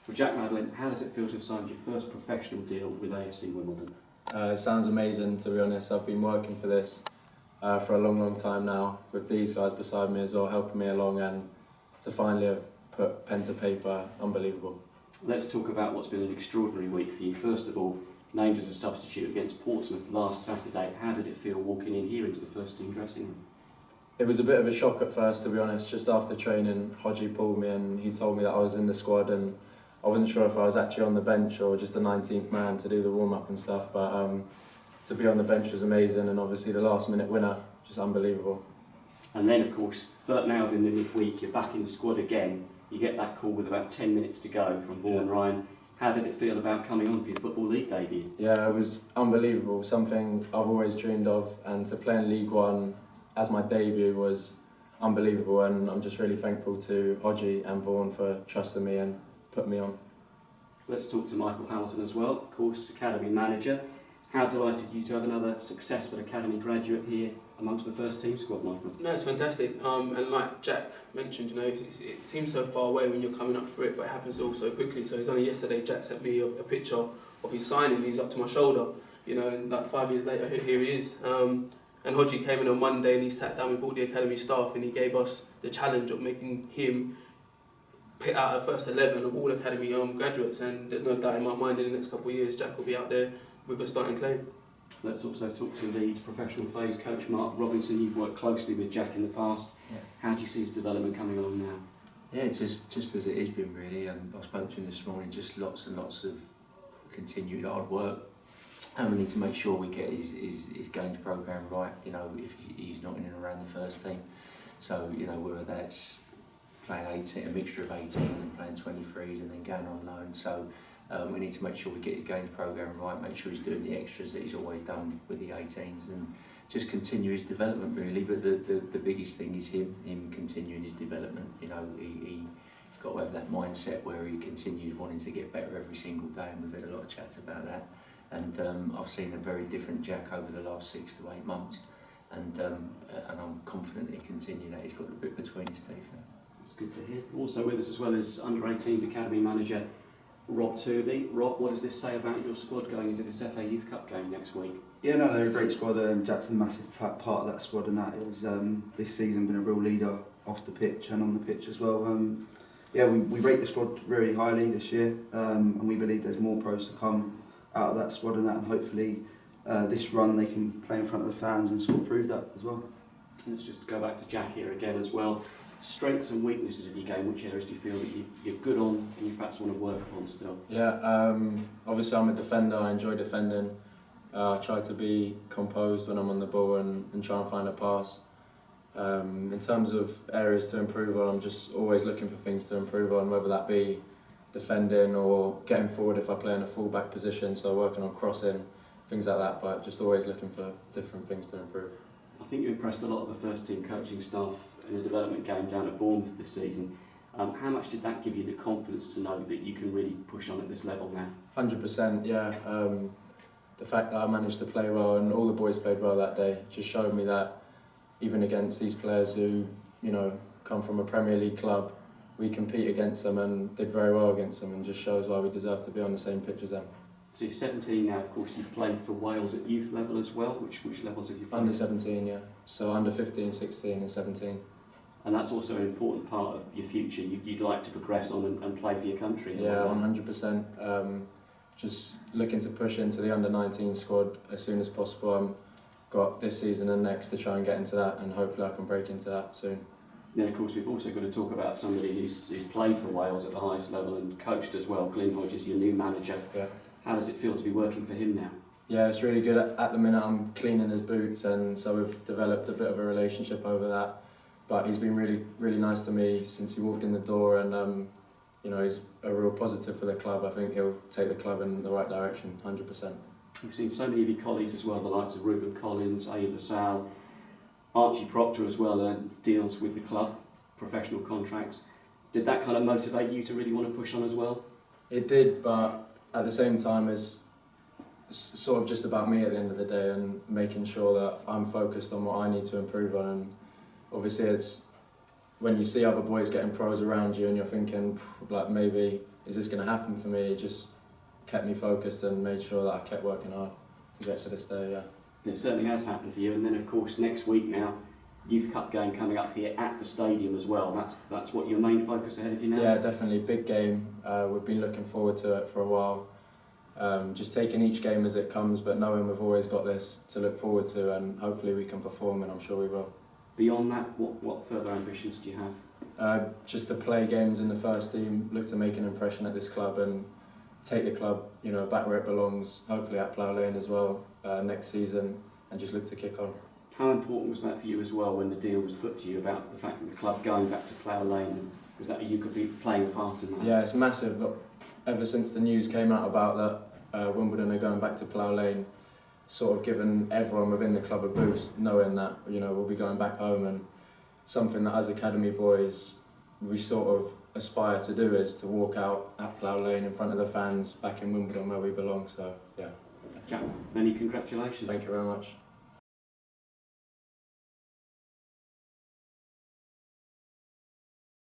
For Jack Madelin, how does it feel to have signed your first professional deal with AFC Wimbledon? It sounds amazing, to be honest. I've been working for this for a long time now, with these guys beside me as well, helping me along, and to finally have put pen to paper, unbelievable. Let's talk about what's been an extraordinary week for you. First of all, named as a substitute against Portsmouth last Saturday, how did it feel walking in here into the first team dressing room? It was a bit of a shock at first, to be honest. Just after training, Hodgie pulled me and he told me that I was in the squad, and I wasn't sure if I was actually on the bench or just the 19th man to do the warm-up and stuff, but to be on the bench was amazing, and obviously the last-minute winner, just unbelievable. And then, of course, Bert Nailed in the midweek, you're back in the squad again. You get that call with about 10 minutes to go from Vaughan Ryan. How did it feel about coming on for your Football League debut? Yeah, it was unbelievable, something I've always dreamed of, and to play in League One as my debut was unbelievable, and I'm just really thankful to Hodgie and Vaughan for trusting me and putting me on. Let's talk to Michael Hamilton as well, of course, Academy Manager. How delighted you to have another successful Academy graduate here amongst the first team squad, Michael? No, it's fantastic. And like Jack mentioned, it seems so far away when you're coming up for it, but it happens all so quickly. So it's only yesterday Jack sent me a picture of his signing. He's up to my shoulder, and like 5 years later, here he is. And Hodgie came in on Monday and he sat down with all the Academy staff and he gave us the challenge of making him pick out a first 11 of all Academy graduates. And there's no doubt in my mind in the next couple of years, Jack will be out there with a starting claim. Let's also talk to Leeds professional phase coach Mark Robinson. You've worked closely with Jack in the past. Yeah. How do you see his development coming along now? Yeah, it's just as it has been really. I spoke to him this morning, just lots and lots of continued hard work. And we need to make sure we get his games programme right, if he's not in and around the first team. So, whether that's playing 18, a mixture of 18s and playing 23s and then going on loan. So we need to make sure we get his games programme right, make sure he's doing the extras that he's always done with the 18s, and just continue his development really. But the biggest thing is him continuing his development. He's got to have that mindset where he continues wanting to get better every single day, and we've had a lot of chats about that. And I've seen a very different Jack over the last 6 to 8 months, and I'm confident he'll continue that. He's got a bit between his teeth now. It's good to hear. Also with us as well as Under-18s Academy Manager Rob Turvey. Rob, what does this say about your squad going into this FA Youth Cup game next week? Yeah, no, they're a great squad. Jack's a massive part of that squad, and that is this season been a real leader off the pitch and on the pitch as well. We rate the squad really highly this year, and we believe there's more pros to come out of that squad and hopefully this run they can play in front of the fans and sort of prove that as well. Let's just go back to Jack here again as well. Strengths and weaknesses of your game, which areas do you feel that you're good on and you perhaps want to work upon still? Yeah, obviously I'm a defender, I enjoy defending. I try to be composed when I'm on the ball and try and find a pass. In terms of areas to improve on, I'm just always looking for things to improve on, whether that be defending or getting forward if I play in a full-back position, so working on crossing, things like that, but just always looking for different things to improve. I think you impressed a lot of the first team coaching staff in the development game down at Bournemouth this season. How much did that give you the confidence to know that you can really push on at this level now? 100%, yeah. The fact that I managed to play well and all the boys played well that day just showed me that even against these players who, come from a Premier League club, we compete against them and did very well against them, and just shows why we deserve to be on the same pitch as them. So you're 17 now, of course you've played for Wales at youth level as well. Which levels have you played? Under 17, yeah. So under 15, 16 and 17. And that's also an important part of your future. You'd like to progress on and play for your country. Yeah, 100%. Just looking to push into the under 19 squad as soon as possible. I've got this season and next to try and get into that, and hopefully I can break into that soon. Then of course we've also got to talk about somebody who's played for Wales at the highest level and coached as well. Glyn Hodges, your new manager. Yeah. How does it feel to be working for him now? Yeah, it's really good. At the minute I'm cleaning his boots, and so we've developed a bit of a relationship over that. But he's been really nice to me since he walked in the door, and he's a real positive for the club. I think he'll take the club in the right direction, 100%. We've seen so many of your colleagues as well, the likes of Ruben Collins, Ayoub Assal, Archie Proctor as well, deals with the club, professional contracts. Did that kind of motivate you to really want to push on as well? It did, but at the same time it's sort of just about me at the end of the day, and making sure that I'm focused on what I need to improve on. And obviously it's when you see other boys getting pros around you and you're thinking like maybe is this going to happen for me? It just kept me focused and made sure that I kept working hard to get to this day. Yeah. It certainly has happened for you. And then, of course, next week now, Youth Cup game coming up here at the stadium as well. That's what your main focus ahead of you now? Yeah, definitely. Big game. We've been looking forward to it for a while. Just taking each game as it comes, but knowing we've always got this to look forward to, and hopefully we can perform, and I'm sure we will. Beyond that, what further ambitions do you have? Just to play games in the first team, look to make an impression at this club and take the club, back where it belongs, hopefully at Plough Lane as well next season, and just look to kick on. How important was that for you as well when the deal was put to you about the fact that the club going back to Plough Lane? Was that you could be playing a part in that? Yeah, it's massive. Ever since the news came out about that Wimbledon are going back to Plough Lane, sort of given everyone within the club a boost, knowing that we'll be going back home, and something that as academy boys we sort of aspire to do is to walk out at Plough Lane in front of the fans back in Wimbledon where we belong. So yeah. Jack, many congratulations. Thank you very much.